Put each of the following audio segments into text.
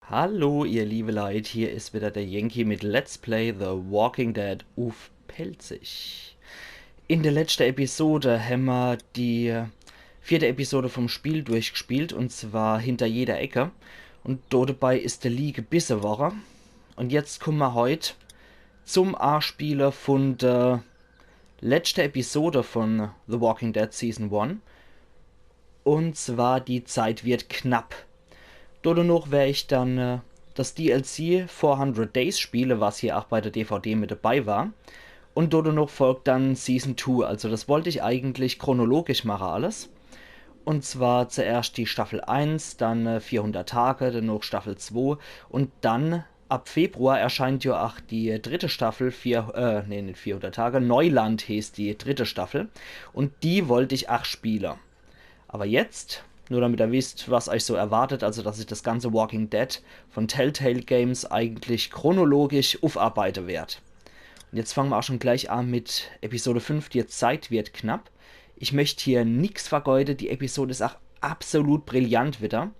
Hallo ihr liebe Leute, hier ist wieder der Jenki mit Let's Play The Walking Dead auf pälzisch. In der letzten Episode haben wir die vierte Episode vom Spiel durchgespielt, und zwar hinter jeder Ecke. Und dort dabei ist der Liege bisse Woche. Und jetzt kommen wir heute zum A-Spieler von der letzten Episode von The Walking Dead Season 1. Und zwar die Zeit wird knapp. Dort noch werde ich dann das DLC 400 Days spiele, was hier auch bei der DVD mit dabei war. Und dort noch folgt dann Season 2. Also das wollte ich eigentlich chronologisch machen alles. Und zwar zuerst die Staffel 1, dann 400 Tage, dann noch Staffel 2. Und dann ab Februar erscheint ja auch die dritte Staffel, nicht 400 Tage, Neuland hieß die dritte Staffel. Und die wollte ich auch spielen. Aber jetzt, nur damit ihr wisst, was euch so erwartet, also dass ich das ganze Walking Dead von Telltale Games eigentlich chronologisch aufarbeiten werde. Und jetzt fangen wir auch schon gleich an mit Episode 5, die Zeit wird knapp. Ich möchte hier nichts vergeuden, die Episode ist auch absolut brillant wieder.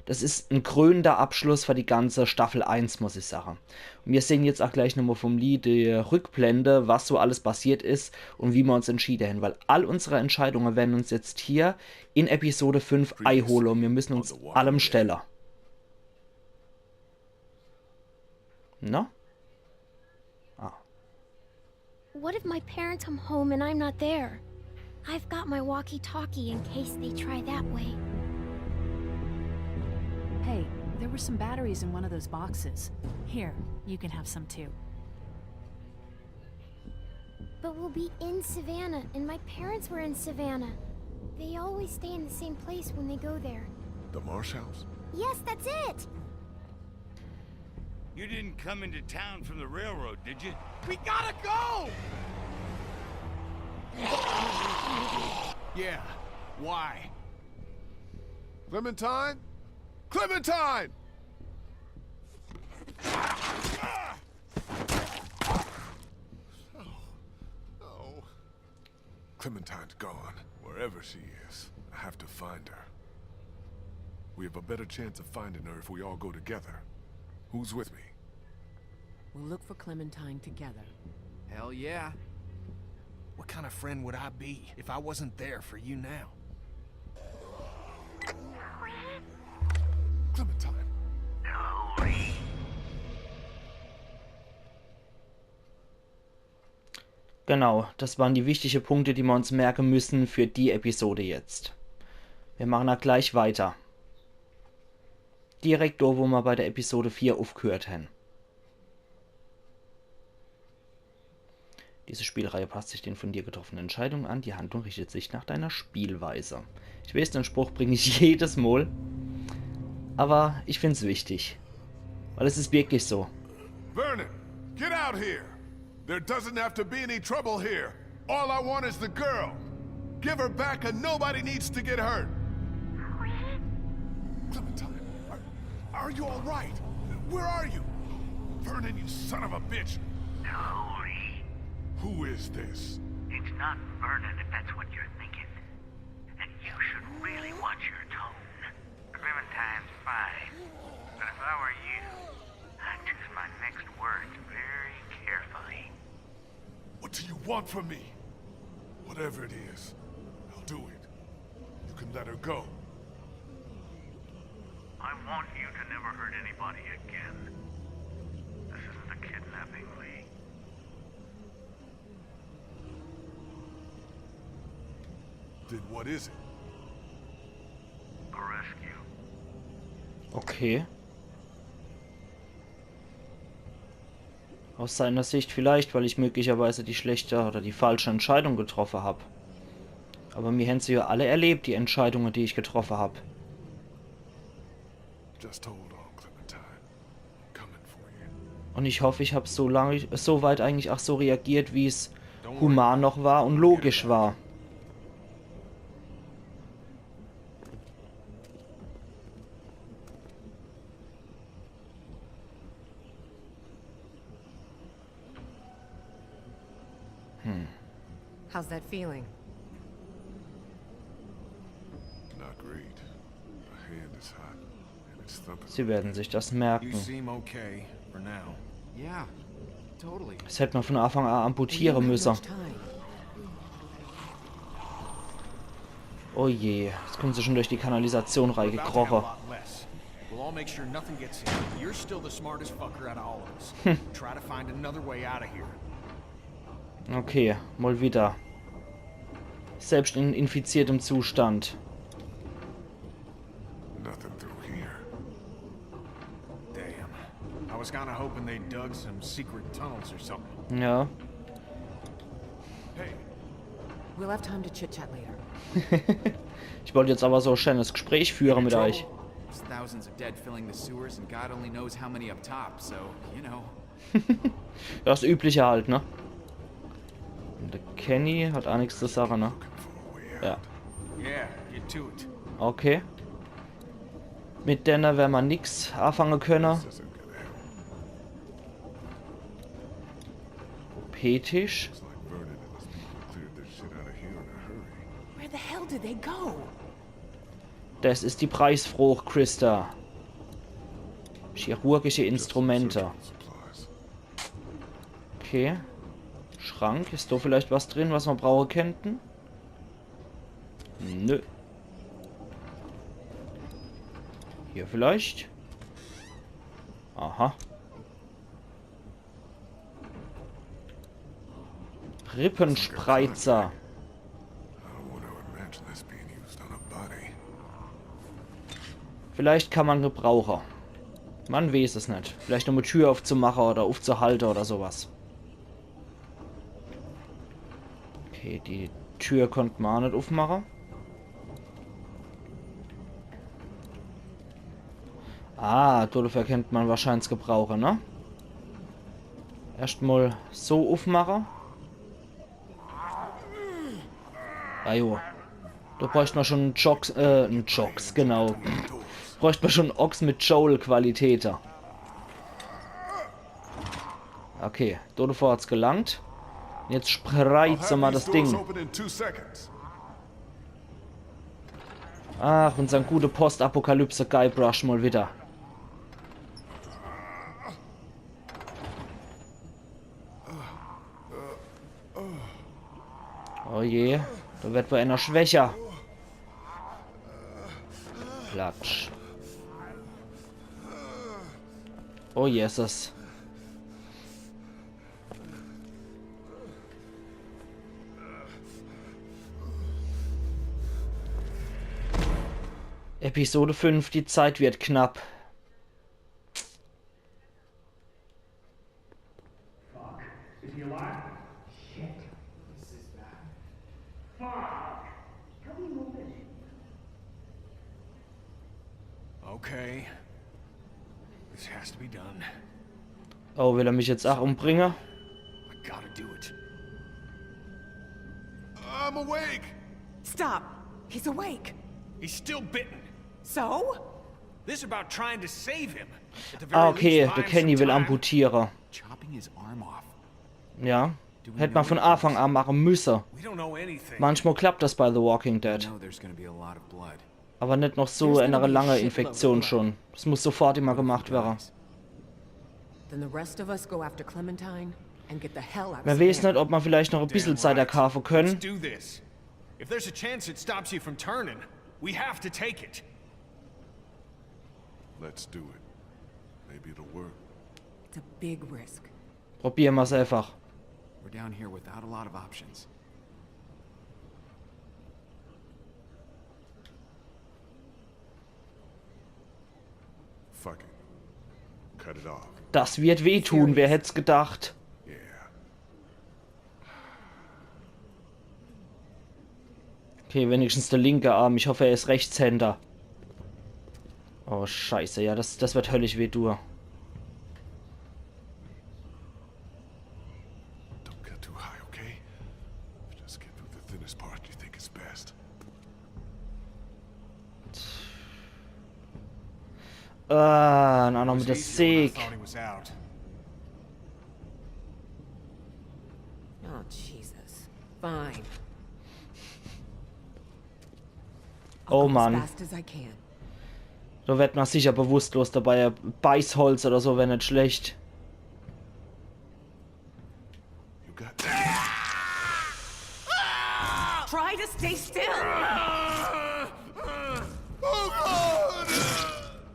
Das ist ein krönender Abschluss für die ganze Staffel 1, muss ich sagen. Und wir sehen jetzt auch gleich nochmal vom Lied die Rückblende, was so alles passiert ist und wie wir uns entschieden haben. Weil all unsere Entscheidungen werden uns jetzt hier in Episode 5 einholen und wir müssen uns allem stellen. Na? Ah. What if my parents come home and I'm not there? I've got my walkie-talkie in case they try that way. Hey, there were some batteries in one of those boxes. Here, you can have some too. But we'll be in Savannah, and my parents were in Savannah. They always stay in the same place when they go there. The Marsh House? Yes, that's it! You didn't come into town from the railroad, did you? We gotta go! Yeah. Why? Clementine? Clementine! Oh. Clementine's gone. Wherever she is, I have to find her. We have a better chance of finding her if we all go together. Who's with me? We'll look for Clementine together. Hell yeah. What kind of friend would I be if I wasn't there for you now? Clementine. Genau, das waren die wichtigen Punkte, die wir uns merken müssen für die Episode jetzt. Wir machen da gleich weiter. Direkt da, wo wir bei der Episode 4 aufgehört haben. Diese Spielreihe passt sich den von dir getroffenen Entscheidungen an. Die Handlung richtet sich nach deiner Spielweise. Ich weiß, den Spruch bringe ich jedes Mal. Aber ich finde es wichtig. Weil es ist wirklich so. Vernon, get out here! There doesn't have to be any trouble here. All I want is the girl. Give her back and nobody needs to get hurt. Clementine, are you all right? Where are you? Vernon, you son of a bitch. Hurry. Who is this? It's not Vernon if that's what you're thinking. And you should really watch your tone. Clementine's fine. But if I were you, I'd choose my next words very carefully. What do you want from me? Whatever it is, I'll do it. You can let her go. I want you to never hurt anybody again. This isn't a kidnapping, Lee. Then what is it? A rescue. Okay. Aus seiner Sicht vielleicht, weil ich möglicherweise die schlechte oder die falsche Entscheidung getroffen habe. Aber mir haben sie ja alle erlebt, die Entscheidungen, die ich getroffen habe. Just hold on, Clementine. I'm coming for you. Und ich hoffe, ich habe so weit eigentlich auch so reagiert, wie es human noch war und logisch war. How's that feeling? Not great. My hand is hot, and It's thumping. Sie werden sich das You merken. seem okay for now. Yeah, totally. Das hätte man von Anfang an amputieren müssen. Oh je, jetzt kommen sie schon durch die Kanalisation We're about to have a reingekrochen. lot less. We'll all make sure nothing gets in. You're still the smartest fucker out of all of us. Try to find another way out of here. Okay, mal wieder. Selbst in infiziertem Zustand. Nothing through here. Damn. I was kinda hoping they dug some secret tunnels or something. Ja. Hey, We'll have time to chit-chat later. Ich wollte jetzt aber so ein schönes Gespräch führen mit euch. There's thousands of dead filling the sewers, and God only knows how many up top, so, you know. Das Übliche halt, ne? Und der Kenny hat auch nichts zu sagen, ne? Ja. yeah, get to it. Okay. Mit denen werden wir nix anfangen können. This isn't gonna help. Petisch. It's like Vernon and his people cleared this shit out of here in a hurry. Where the hell did they go? Das ist die Preisfrucht, Christa. Chirurgische Instrumente. Surgical supplies. Okay. Schrank. Ist da vielleicht was drin, was wir brauchen könnten? Nö. Hier vielleicht? Aha. Rippenspreizer. I don't want to imagine this being used on a body. Vielleicht kann man gebrauchen. Man weiß es nicht. Vielleicht noch eine Tür aufzumachen oder aufzuhalten oder sowas. Okay, die Tür konnte man auch nicht aufmachen. Ah, dafür könnte man wahrscheinlich gebrauchen, ne? Erstmal so aufmachen. Ah jo. Da bräuchte man schon einen Jogs, genau. Bräuchte man schon einen Ochs mit Joel-Qualitäten. Okay, dafür hat's gelangt. Jetzt spreizen wir das These doors Ding. open in 2 seconds. Ach, unser gute Postapokalypse-Guybrush mal wieder. Oh je, da wird wohl einer schwächer. Platsch. Oh Jesus. Episode 5, die Zeit wird knapp. Okay. This has to be done. Oh, will er mich jetzt auch umbringen? I gotta do it. I'm awake! Stop! He's awake! He's still bitten. So? This is about trying to save him. At the very Ah, okay, least, buy der him Kenny some will time. amputieren. Chopping his arm off. Ja. Hätte man von Anfang an machen müssen. We don't know anything. Manchmal klappt das bei The Walking I Dead. know there's gonna be a lot of blood. Aber nicht noch so eine lange Infektion schon. Das muss sofort immer gemacht werden. Then the rest of us go after Clementine and get the hell out of Man weiß nicht, ob man vielleicht noch ein bisschen Zeit erkaufen Let's können. do this. If there's a chance it stops you from turning, we have to take it. Let's do it. Maybe it'll work. It's a big risk. Probieren wir es einfach. We're down here without a lot of options. Fuck it. Cut it off. Das wird wehtun, wer hätte es gedacht. Yeah. Okay, wenigstens der linke Arm. Ich hoffe, er ist Rechtshänder. Oh, scheiße. Ja, das wird höllisch wehtun. Don't get too high, okay? Just get through the thinnest part you think is best. Ah, und auch noch mit der It's easier when I Säge. thought he was out. Oh, Jesus. Fine. Oh I'll go Mann. as fast as I can. Da wird man sicher bewusstlos dabei. Beißholz oder so wäre nicht schlecht. You got Try to stay still.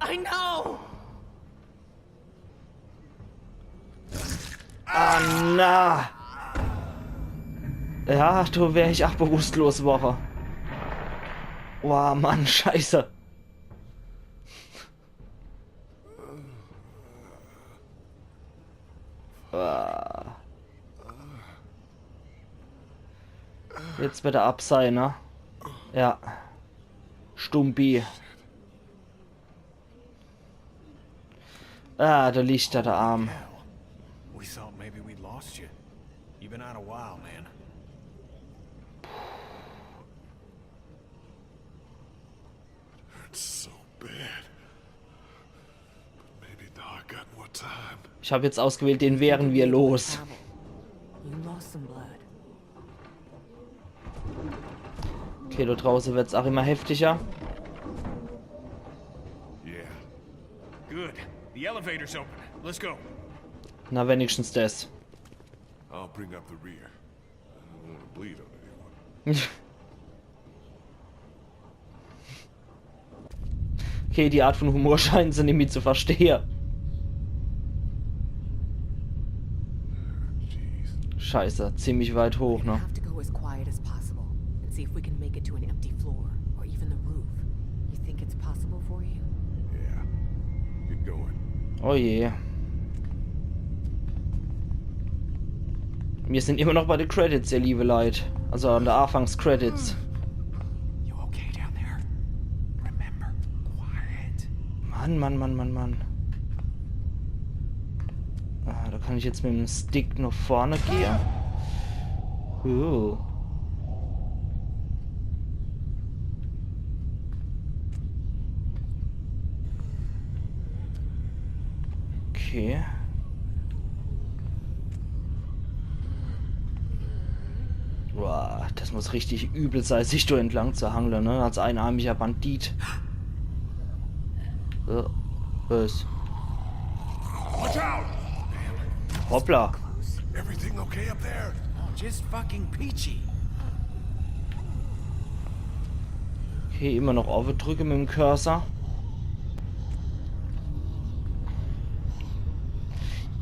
I know. Ah, na. Ja, da wäre ich auch bewusstlos Woche. Wow, Mann, scheiße. Jetzt wird er ab sein, ne? Ja. Stumpi. Ah, da liegt da der Arm. We thought maybe we'd lost you. You've been out a while, man. It's so bad. But maybe now I got more time. Ich habe jetzt ausgewählt, den wären wir los. You lost some blood. Okay, da draußen wird es auch immer heftiger. Yeah. Good. The elevator's open. Let's go. Na, wenigstens das. I'll bring up the rear. I don't want to bleed on anyone. Okay, die Art von Humor scheinen sie nämlich zu verstehen. Jeez. Scheiße, ziemlich weit hoch, We ne? have to go as quiet as possible and see if we can make it to an empty floor or even the roof. You think it's possible for you? Yeah. Get going. Oh je. Wir sind immer noch bei den Credits, ihr liebe Leute. Also an der Anfangs-Credits. You okay down there? Remember, quiet. Mann. Ah, da kann ich jetzt mit dem Stick nach vorne gehen. Okay. Boah, das muss richtig übel sein, sich da entlang zu hangeln, ne? Als einarmiger Bandit. Was? Watch out! Hoppla. Everything okay up there? Just fucking peachy. Okay, immer noch aufdrücken mit dem Cursor.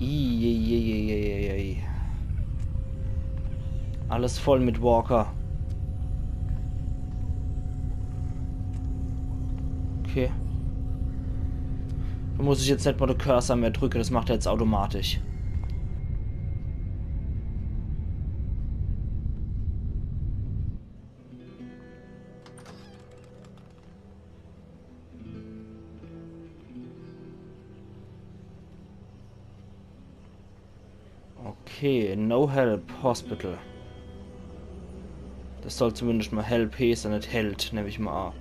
Ii. Alles voll mit Walker. Okay. Da muss ich jetzt nicht mal den Cursor mehr drücken, das macht er jetzt automatisch. Okay, no help, hospital. Das soll zumindest mal help heißen, nicht Held, nehme ich mal an.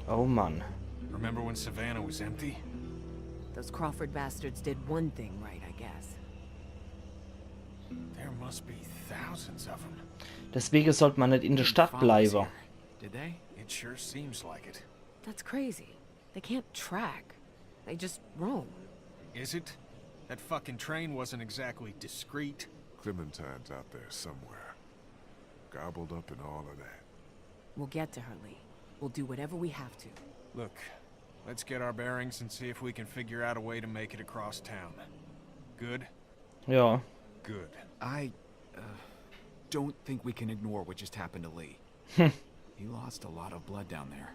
Oh Mann. Remember when Savannah was empty? Those Crawford bastards did one thing right, I guess. There must be thousands of them. Deswegen sollte man nicht in der Stadt bleiben. Did they? It sure seems like it. That's crazy. They can't track. They just roam. Is it? That fucking train wasn't exactly discreet. Clementine's out there somewhere. Gobbled up in all of that. We'll get to her, Lee. We'll do whatever we have to. Look, let's get our bearings and see if we can figure out a way to make it across town. Good? Ja. Good. I don't think we can ignore what just happened to Lee. He lost a lot of blood down there.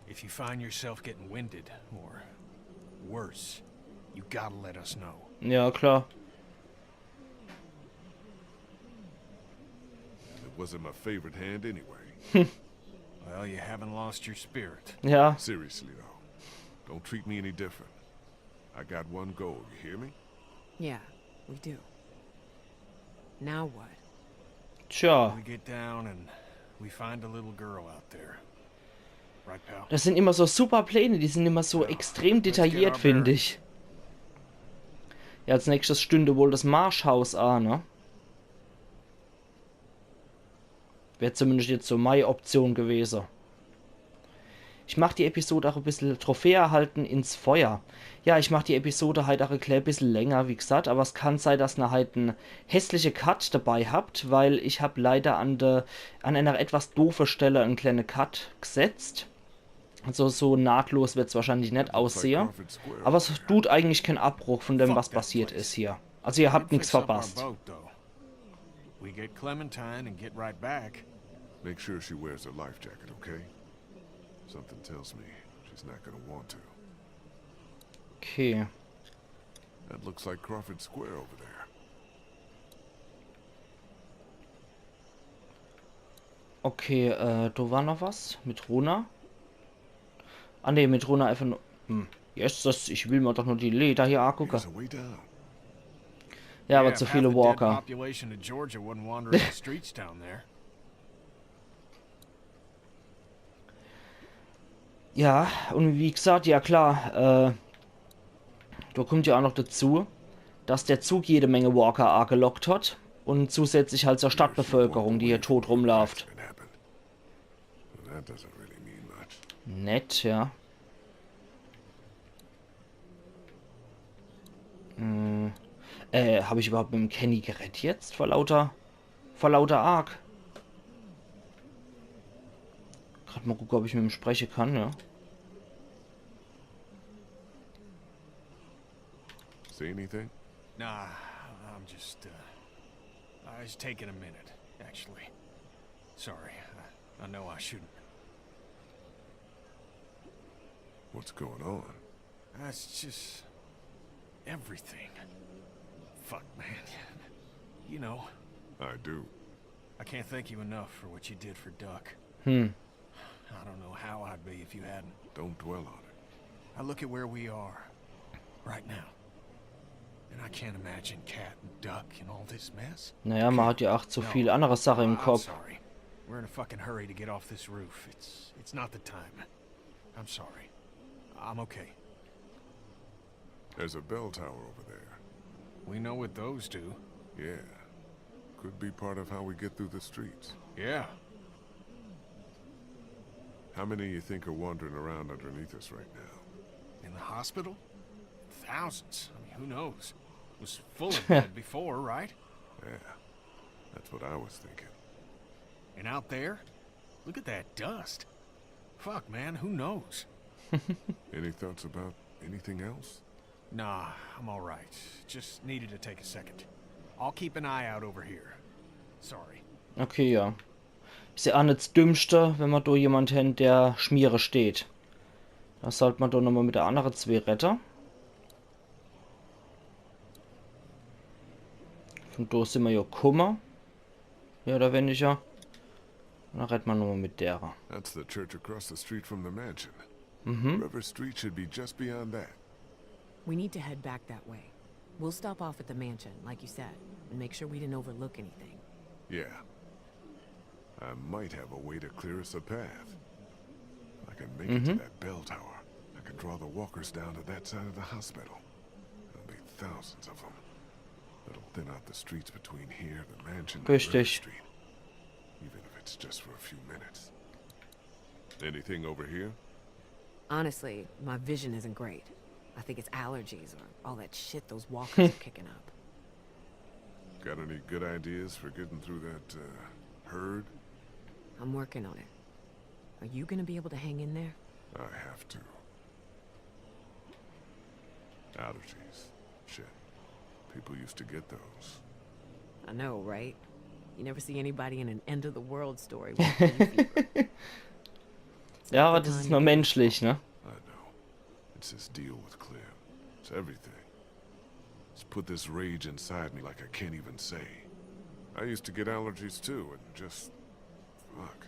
If you find yourself getting winded, or worse, you gotta let us know. Ja, klar. It wasn't my favorite hand anyway. Well, you haven't lost your spirit. Ja. Seriously though, don't treat me any different. I got one goal, you hear me? Yeah, we do. Now what? Tja. We get down and we find a little girl out there. Right, pal? Das sind immer so super Pläne, die sind immer so extrem detailliert, finde ich. Ja, als nächstes stünde wohl das Marschhaus an, ne? Wäre zumindest jetzt so meine Option gewesen. Ich mache die Episode auch ein bisschen Trophäe erhalten ins Feuer. Ja, ich mache die Episode halt auch ein bisschen länger, wie gesagt, aber es kann sein, dass ihr halt einen hässliche Cut dabei habt, weil ich habe leider an einer etwas doofen Stelle einen kleinen Cut gesetzt. Also so nahtlos wird es wahrscheinlich nicht aussehen. Aber es tut eigentlich keinen Abbruch von dem, was passiert ist hier. Also ihr habt nichts verpasst. We get Clementine and get right back. Make sure she wears a life jacket, okay? Something tells me she's not gonna want to. Okay. That looks like Crawford Square over there. Okay, da war noch was mit Runa. Ah ne, mit Runa einfach nur... Yes, ich will mir doch nur die Leder hier angucken. There's a way down. Ja, aber zu viele Walker. Population of Georgia wouldn't wander the streets down there. Ja, und wie gesagt, ja klar, da kommt ja auch noch dazu, dass der Zug jede Menge Walker angelockt hat und zusätzlich halt zur Stadtbevölkerung, die hier tot rumläuft. Nett, ja. Habe ich überhaupt mit dem Kenny gerettet jetzt? Vor lauter Arc. Gerade mal gucken, ob ich mit ihm sprechen kann, ja. See anything? Nah, I'm just, I was taking a minute, actually. Sorry, I know I shouldn't. What's going on? That's just... everything. Fuck, man. You know. I do. I can't thank you enough for what you did for Duck. I don't know how I'd be if you hadn't. Don't dwell on it. I look at where we are right now. And I can't imagine Cat and Duck in all this mess. Naja, man hat ja auch zu viel andere Sache im Kopf. I'm sorry. We're in a fucking hurry to get off this roof. It's not the time. I'm sorry. I'm okay. There's a bell tower over there. We know what those do. Yeah. Could be part of how we get through the streets. Yeah. How many you think are wandering around underneath us right now? In the hospital? Thousands. I mean, who knows? It was full of dead before, right? Yeah. That's what I was thinking. And out there? Look at that dust. Fuck, man, who knows? Any thoughts about anything else? Nah, I'm all right. Just needed to take a second. I'll keep an eye out over here. Sorry. Okay, ja. Ist ja auch nicht das Dümmste, wenn man da jemand hat, der Schmiere steht. Da sollte man doch nochmal mit der anderen zwei retten. Von da sind wir ja Kummer. Ja, da wenn ich ja. Und dann retten wir nochmal mit der. That's the church across the street from the mansion. River Street should be just beyond that. We need to head back that way. We'll stop off at the mansion, like you said, and make sure we didn't overlook anything. Yeah. I might have a way to clear us a path. I can make it to that bell tower. I can draw the walkers down to that side of the hospital. There'll be thousands of them. That'll thin out the streets between here, the mansion, and River Richtig. Street. Even if it's just for a few minutes. Anything over here? Honestly, my vision isn't great. I think it's allergies or all that shit those walkers are kicking up. Got any good ideas for getting through that, herd? I'm working on it. Are you gonna be able to hang in there? I have to. Allergies. Shit. People used to get those. I know, right? You never see anybody in an end-of-the-world story with hay fever. Ja, aber das ist nur menschlich, ne? I know. It's this deal with Clem. It's everything. It's put this rage inside me like I can't even say. I used to get allergies too, and just... fuck.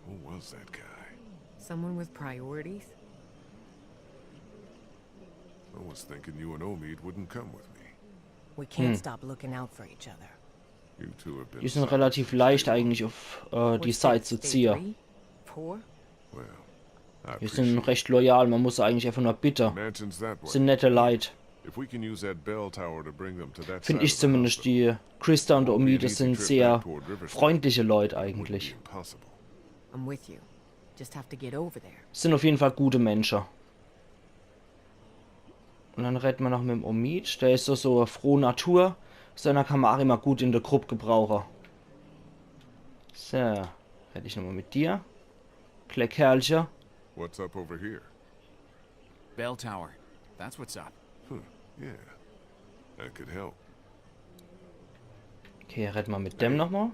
Who was that guy? Someone with priorities? I was thinking you and Omid wouldn't come with me. We can't stop looking out for each other. You two have been... Die sind relativ leicht eigentlich auf die Seite zu ziehen. Four? Well, I Die sind appreciate recht loyal, man muss eigentlich einfach nur bitte. Mansion's that way. Sind nette Leute. If we can use that bell tower to bring them to that Finde side ich of the zumindest. hospital, Die Christa und der won't be an Omid, das easy sind trip sehr back toward Riverside. freundliche Leute Wouldn't be eigentlich. impossible. I'm with you. Just have to get over there. Sind auf jeden Fall gute Menschen. Und dann retten wir noch mit dem Omid. Der ist so eine frohe Natur. Seiner kann man auch immer gut in der Gruppe gebrauchen. So, rede ich nochmal mit dir. Kerlchen. What's up over here? Bell tower. That's what's up. Yeah, that could help. Okay, retten wir mit dem nochmal.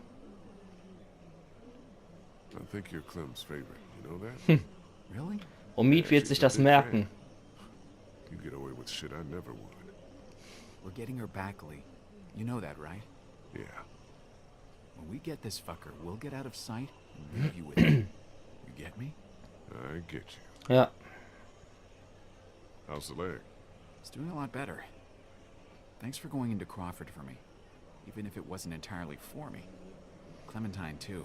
I think you're Clem's favorite. You know that? Really? Omid wird sich das merken. You get away with shit I never would. We're getting her back, Lee. You know that, right? Yeah. When we get this fucker, we'll get out of sight and leave you with him. You get me? I get you. Ja. How's the leg? It's doing a lot better. Thanks for going into Crawford for me. Even if it wasn't entirely for me. Clementine, too.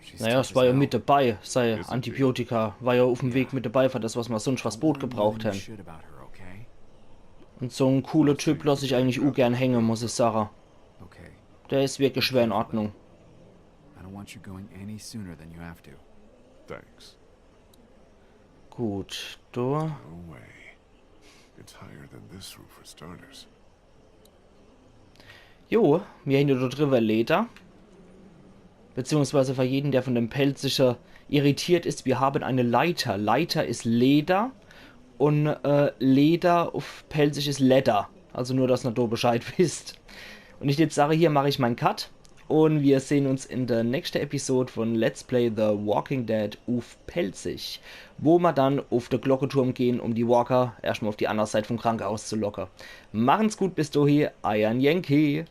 She's Naja, tough es as war ja hell. mit dabei. Sei Ist okay. Antibiotika. War ja auf dem Weg mit dabei für das, was wir sonst was Boot gebraucht Don't worry haben. shit about her, okay? Und so ein cooler Typ lasse ich eigentlich gern hängen, muss ich sagen. Okay. Der ist wirklich schwer in Ordnung. I don't want you going any sooner than you have to. Thanks. Gut, du. No way. It's higher than this roof for starters. Jo, wir haben hier drüber Leder. Beziehungsweise für jeden, der von dem Pelzischer irritiert ist, wir haben eine Leiter. Leiter ist Leder und Leder auf Pelzisch ist Leder. Also nur, dass ihr da Bescheid wisst. Und ich jetzt sage, hier mache ich meinen Cut. Und wir sehen uns in der nächsten Episode von Let's Play The Walking Dead auf Pelzig. Wo wir dann auf den Glockenturm gehen, um die Walker erstmal auf die andere Seite vom Krankenhaus zu locken. Machen's gut bis dahin, euer Jenki.